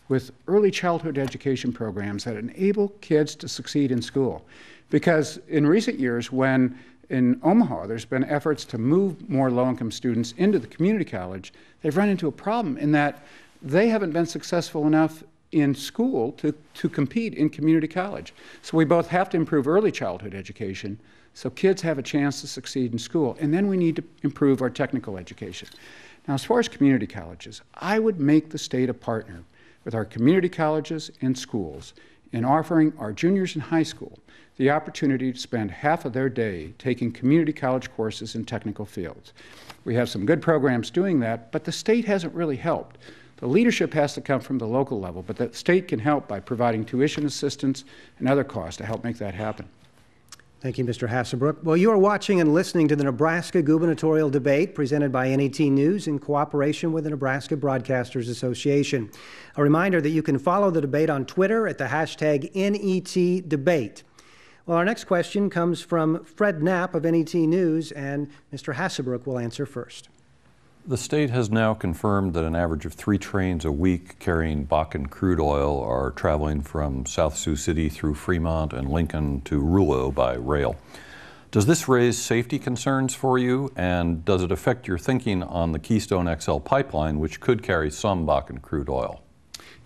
with early childhood education programs that enable kids to succeed in school. Because in recent years, when in Omaha there's been efforts to move more low-income students into the community college, they've run into a problem in that they haven't been successful enough in school to compete in community college. So we both have to improve early childhood education so kids have a chance to succeed in school, and then we need to improve our technical education. Now, as far as community colleges, I would make the state a partner with our community colleges and schools in offering our juniors in high school the opportunity to spend half of their day taking community college courses in technical fields. We have some good programs doing that, but the state hasn't really helped. The leadership has to come from the local level, but the state can help by providing tuition assistance and other costs to help make that happen. Thank you, Mr. Hasselbrook. Well, you are watching and listening to the Nebraska Gubernatorial Debate presented by NET News in cooperation with the Nebraska Broadcasters Association. A reminder that you can follow the debate on Twitter at the hashtag NETDebate. Well, our next question comes from Fred Knapp of NET News, and Mr. Hasselbrook will answer first. The state has now confirmed that an average of 3 trains a week carrying Bakken crude oil are traveling from South Sioux City through Fremont and Lincoln to Rouleau by rail. Does this raise safety concerns for you, and does it affect your thinking on the Keystone XL pipeline, which could carry some Bakken crude oil?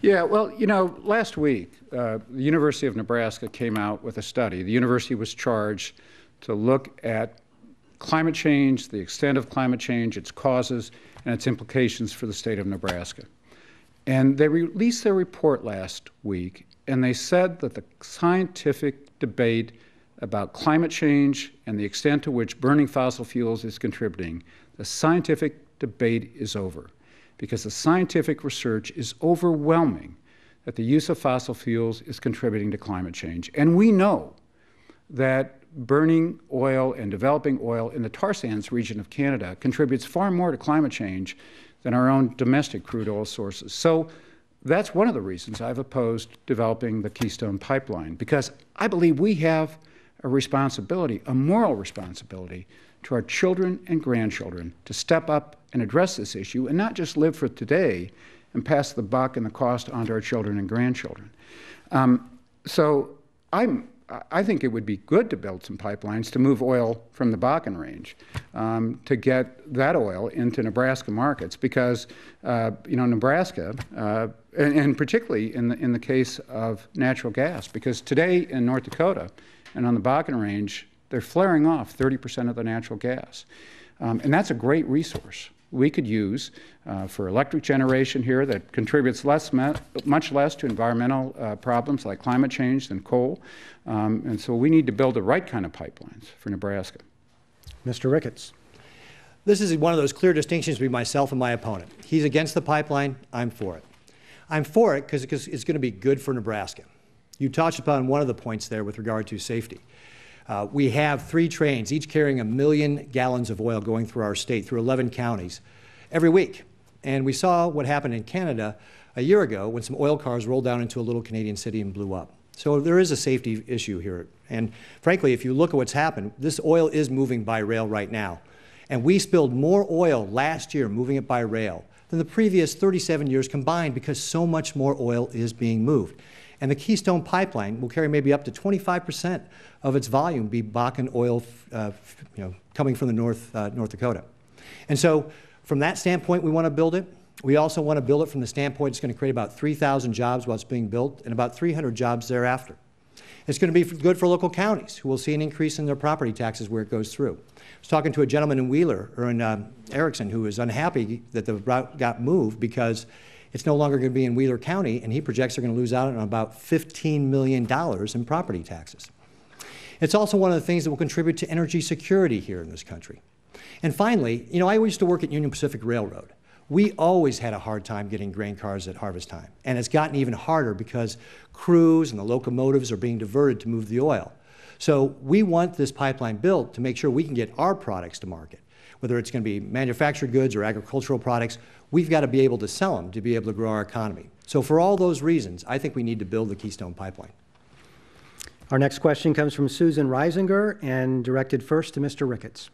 Yeah, well, you know, last week, the University of Nebraska came out with a study. The university was charged to look at climate change, the extent of climate change, its causes, and its implications for the state of Nebraska. And they released their report last week, and they said that the scientific debate about climate change and the extent to which burning fossil fuels is contributing, the scientific debate is over, because the scientific research is overwhelming that the use of fossil fuels is contributing to climate change. And we know that burning oil and developing oil in the tar sands region of Canada contributes far more to climate change than our own domestic crude oil sources. So that's one of the reasons I've opposed developing the Keystone Pipeline, because I believe we have a responsibility, a moral responsibility, to our children and grandchildren to step up and address this issue and not just live for today and pass the buck and the cost on to our children and grandchildren. So I think it would be good to build some pipelines to move oil from the Bakken Range to get that oil into Nebraska markets, because you know, Nebraska, and particularly in the case of natural gas, because today in North Dakota and on the Bakken Range, they're flaring off 30% of the natural gas, and that's a great resource we could use for electric generation here that contributes much less to environmental problems like climate change than coal. And so we need to build the right kind of pipelines for Nebraska. Mr. Ricketts. This is one of those clear distinctions between myself and my opponent. He's against the pipeline. I'm for it. I'm for it because it's going to be good for Nebraska. You touched upon one of the points there with regard to safety. We have 3 trains, each carrying 1 million gallons of oil going through our state, through 11 counties, every week. And we saw what happened in Canada a year ago when some oil cars rolled down into a little Canadian city and blew up. So there is a safety issue here. And frankly, if you look at what's happened, this oil is moving by rail right now. And we spilled more oil last year moving it by rail than the previous 37 years combined because so much more oil is being moved. And the Keystone Pipeline will carry maybe up to 25% of its volume be Bakken oil coming from the North Dakota. And so from that standpoint, we want to build it. We also want to build it from the standpoint it's going to create about 3,000 jobs while it's being built and about 300 jobs thereafter. It's going to be good for local counties who will see an increase in their property taxes where it goes through. I was talking to a gentleman in Wheeler, or in Erickson, who is unhappy that the route got moved because it's no longer going to be in Wheeler County, and he projects they're going to lose out on about $15 million in property taxes. It's also one of the things that will contribute to energy security here in this country. And finally, you know, I used to work at Union Pacific Railroad. We always had a hard time getting grain cars at harvest time, and it's gotten even harder because crews and the locomotives are being diverted to move the oil. So we want this pipeline built to make sure we can get our products to market. Whether it's going to be manufactured goods or agricultural products, we've got to be able to sell them to be able to grow our economy. So for all those reasons, I think we need to build the Keystone Pipeline. Our next question comes from Susan Reisinger and directed first to Mr. Ricketts.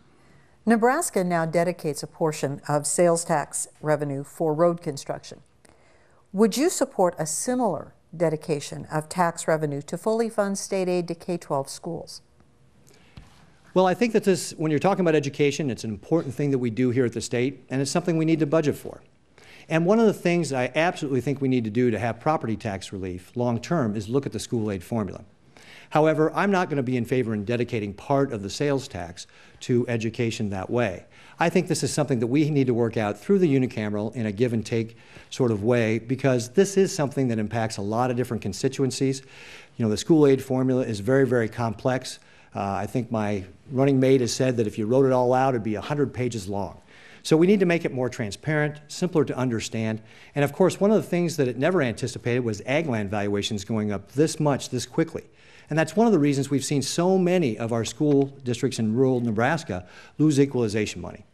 Nebraska now dedicates a portion of sales tax revenue for road construction. Would you support a similar dedication of tax revenue to fully fund state aid to K-12 schools? Well, I think that this, when you're talking about education, it's an important thing that we do here at the state, and it's something we need to budget for. And one of the things that I absolutely think we need to do to have property tax relief long-term is look at the school aid formula. However, I'm not going to be in favor in dedicating part of the sales tax to education that way. I think this is something that we need to work out through the unicameral in a give and take sort of way, because this is something that impacts a lot of different constituencies. You know, the school aid formula is very, very complex. I think my running mate has said that if you wrote it all out, it'd be 100 pages long. So we need to make it more transparent, simpler to understand. And of course, one of the things that it never anticipated was ag land valuations going up this much, this quickly. And that's one of the reasons we've seen so many of our school districts in rural Nebraska lose equalization money.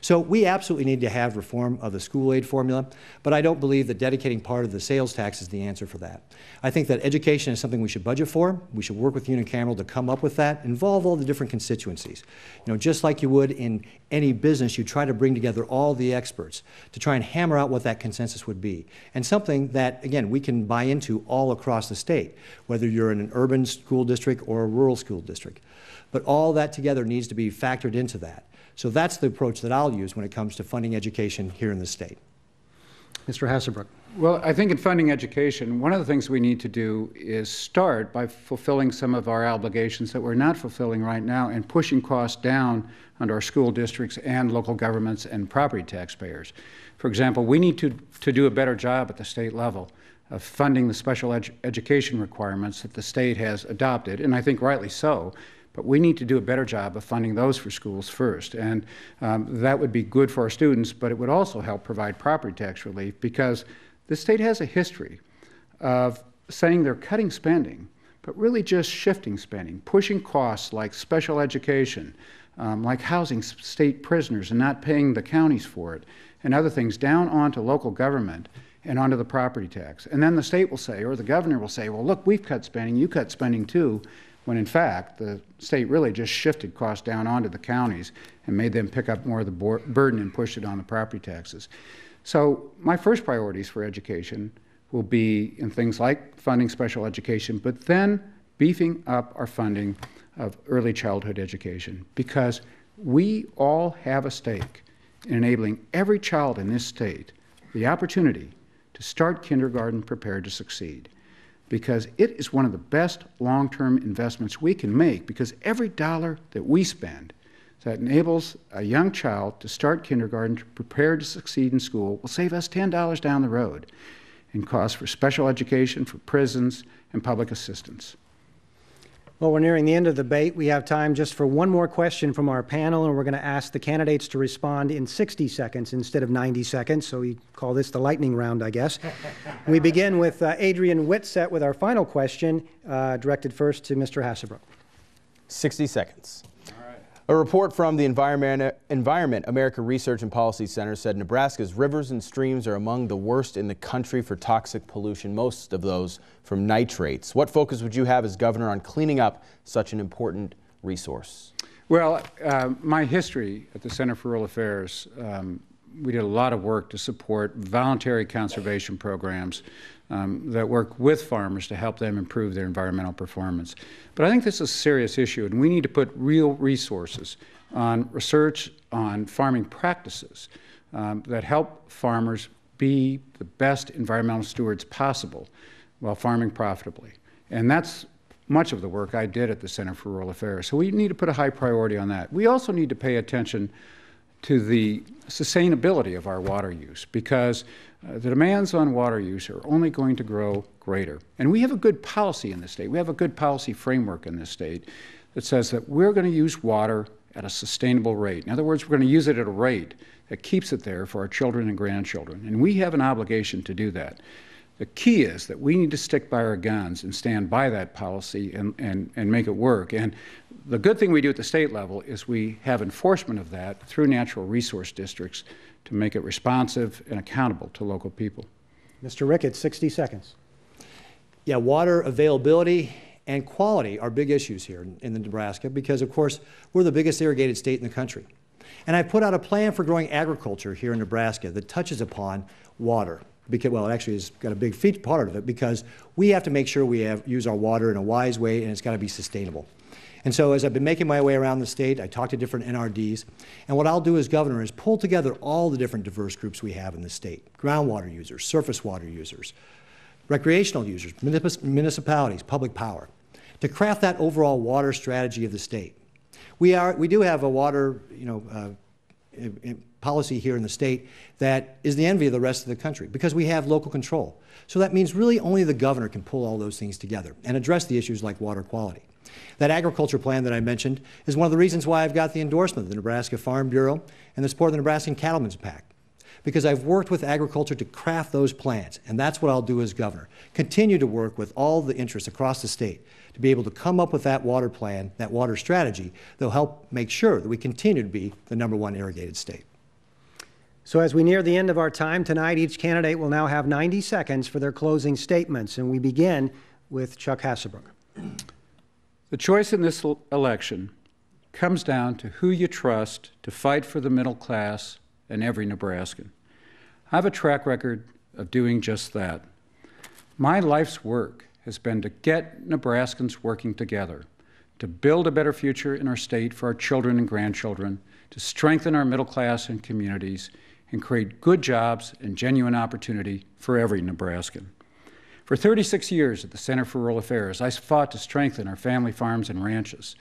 So we absolutely need to have reform of the school aid formula, but I don't believe that dedicating part of the sales tax is the answer for that. I think that education is something we should budget for. We should work with unicameral to come up with that, involve all the different constituencies. You know, just like you would in any business, you try to bring together all the experts to try and hammer out what that consensus would be. And something that, again, we can buy into all across the state, whether you're in an urban school district or a rural school district. But all that together needs to be factored into that. So that's the approach that I'll use when it comes to funding education here in the state. Mr. HASSELBROok. Well, I think in funding education, one of the things we need to do is start by fulfilling some of our obligations that we're not fulfilling right now and pushing costs down on our school districts and local governments and property taxpayers. For example, we need to do a better job at the state level of funding the special education requirements that the state has adopted, and I think rightly so. But we need to do a better job of funding those for schools first. And that would be good for our students, but it would also help provide property tax relief, because the state has a history of saying they're cutting spending, but really just shifting spending, pushing costs like special education, like housing state prisoners and not paying the counties for it, and other things down onto local government and onto the property tax. And then the state will say, or the governor will say, well, look, we've cut spending, you cut spending too, when in fact the state really just shifted costs down onto the counties and made them pick up more of the burden and pushed it on the property taxes. So my first priorities for education will be in things like funding special education, but then beefing up our funding of early childhood education, because we all have a stake in enabling every child in this state the opportunity to start kindergarten prepared to succeed, because it is one of the best long-term investments we can make, because every dollar that we spend that enables a young child to start kindergarten prepared to succeed in school will save us $10 down the road in costs for special education, for prisons, and public assistance. Well, we're nearing the end of the debate. We have time just for one more question from our panel, and we're going to ask the candidates to respond in 60 seconds instead of 90 seconds, so we call this the lightning round, I guess. We begin with Adrian Whitsett with our final question, directed first to Mr. HASSELBROok. 60 seconds. A report from the Environment America Research and Policy Center said Nebraska's rivers and streams are among the worst in the country for toxic pollution, most of those from nitrates. What focus would you have as governor on cleaning up such an important resource? Well, my history at the Center for Rural Affairs, we did a lot of work to support voluntary conservation programs that work with farmers to help them improve their environmental performance. But I think this is a serious issue, and we need to put real resources on research on farming practices that help farmers be the best environmental stewards possible while farming profitably. And that's much of the work I did at the Center for Rural Affairs. So we need to put a high priority on that. We also need to pay attention to the sustainability of our water use, because the demands on water use are only going to grow greater. And we have a good policy in this state. We have a good policy framework in this state that says that we're going to use water at a sustainable rate. In other words, we're going to use it at a rate that keeps it there for our children and grandchildren. And we have an obligation to do that. The key is that we need to stick by our guns and stand by that policy and make it work. And the good thing we do at the state level is we have enforcement of that through natural resource districts to make it responsive and accountable to local people. Mr. Ricketts, 60 seconds. Yeah, water availability and quality are big issues here in Nebraska because, of course, we're the biggest irrigated state in the country. And I put out a plan for growing agriculture here in Nebraska that touches upon water. Because, well, it actually has got a big part of it because we have to make sure we use our water in a wise way, and it's got to be sustainable. And so as I've been making my way around the state, I talk to different NRDs, and what I'll do as governor is pull together all the different diverse groups we have in the state: groundwater users, surface water users, recreational users, municipalities, public power, to craft that overall water strategy of the state. We do have a water, policy here in the state that is the envy of the rest of the country because we have local control. So that means really only the governor can pull all those things together and address the issues like water quality. That agriculture plan that I mentioned is one of the reasons why I've got the endorsement of the Nebraska Farm Bureau and the support of the Nebraskan Cattlemen's Pack, because I've worked with agriculture to craft those plans, and that's what I'll do as governor. Continue to work with all the interests across the state to be able to come up with that water plan, that water strategy that'll help make sure that we continue to be the #1 irrigated state. So as we near the end of our time tonight, each candidate will now have 90 seconds for their closing statements, and we begin with Chuck HASSELBROOK. The choice in this election comes down to who you trust to fight for the middle class and every Nebraskan. I have a track record of doing just that. My life's work has been to get Nebraskans working together, to build a better future in our state for our children and grandchildren, to strengthen our middle class and communities, and create good jobs and genuine opportunity for every Nebraskan. For 36 years at the Center for Rural Affairs, I fought to strengthen our family farms and ranches.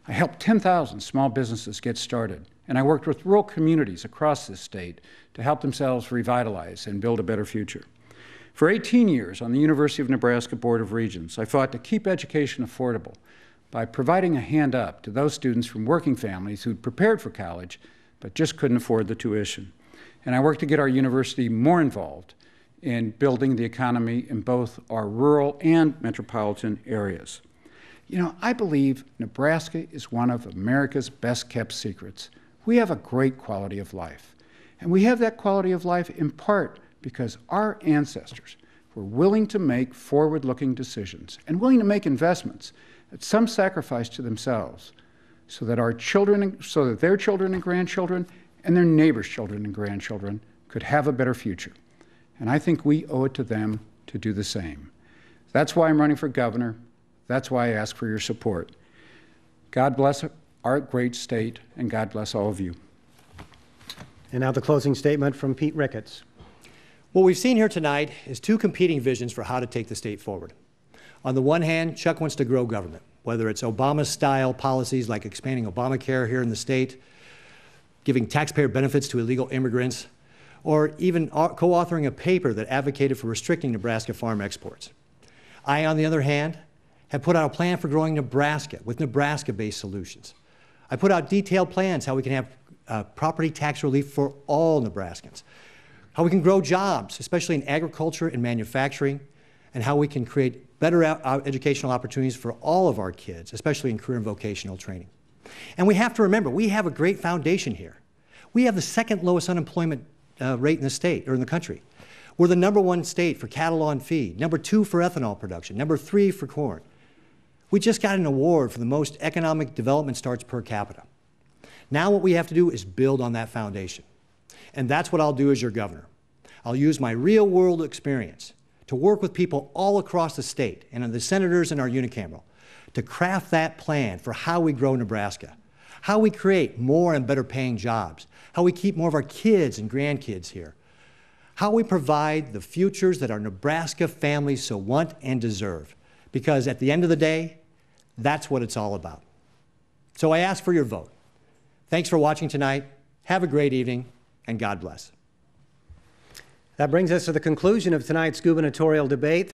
I helped 10,000 small businesses get started, and I worked with rural communities across this state to help themselves revitalize and build a better future. For 18 years on the University of Nebraska Board of Regents, I fought to keep education affordable by providing a hand up to those students from working families who'd prepared for college but just couldn't afford the tuition. And I worked to get our university more involved in building the economy in both our rural and metropolitan areas. You know, I believe Nebraska is one of America's best kept secrets. We have a great quality of life. And we have that quality of life in part because our ancestors were willing to make forward-looking decisions and willing to make investments at some sacrifice to themselves so that their children and grandchildren and their neighbors' children and grandchildren could have a better future. And I think we owe it to them to do the same. That's why I'm running for governor. That's why I ask for your support. God bless our great state, and God bless all of you. And now the closing statement from Pete Ricketts. What we've seen here tonight is two competing visions for how to take the state forward. On the one hand, Chuck wants to grow government, whether it's Obama-style policies like expanding Obamacare here in the state, giving taxpayer benefits to illegal immigrants, or even co-authoring a paper that advocated for restricting Nebraska farm exports. I, on the other hand, have put out a plan for growing Nebraska with Nebraska-based solutions. I put out detailed plans how we can have property tax relief for all Nebraskans, how we can grow jobs, especially in agriculture and manufacturing, and how we can create better educational opportunities for all of our kids, especially in career and vocational training. And we have to remember, we have a great foundation here. We have the second lowest unemployment rate in the state, or in the country. We're the #1 state for cattle on feed, #2 for ethanol production, #3 for corn. We just got an award for the most economic development starts per capita. Now what we have to do is build on that foundation. And that's what I'll do as your governor. I'll use my real-world experience to work with people all across the state and the senators in our unicameral to craft that plan for how we grow Nebraska, how we create more and better paying jobs, how we keep more of our kids and grandkids here, how we provide the futures that our Nebraska families so want and deserve. Because at the end of the day, that's what it's all about. So I ask for your vote. Thanks for watching tonight. Have a great evening, and God bless. That brings us to the conclusion of tonight's gubernatorial debate.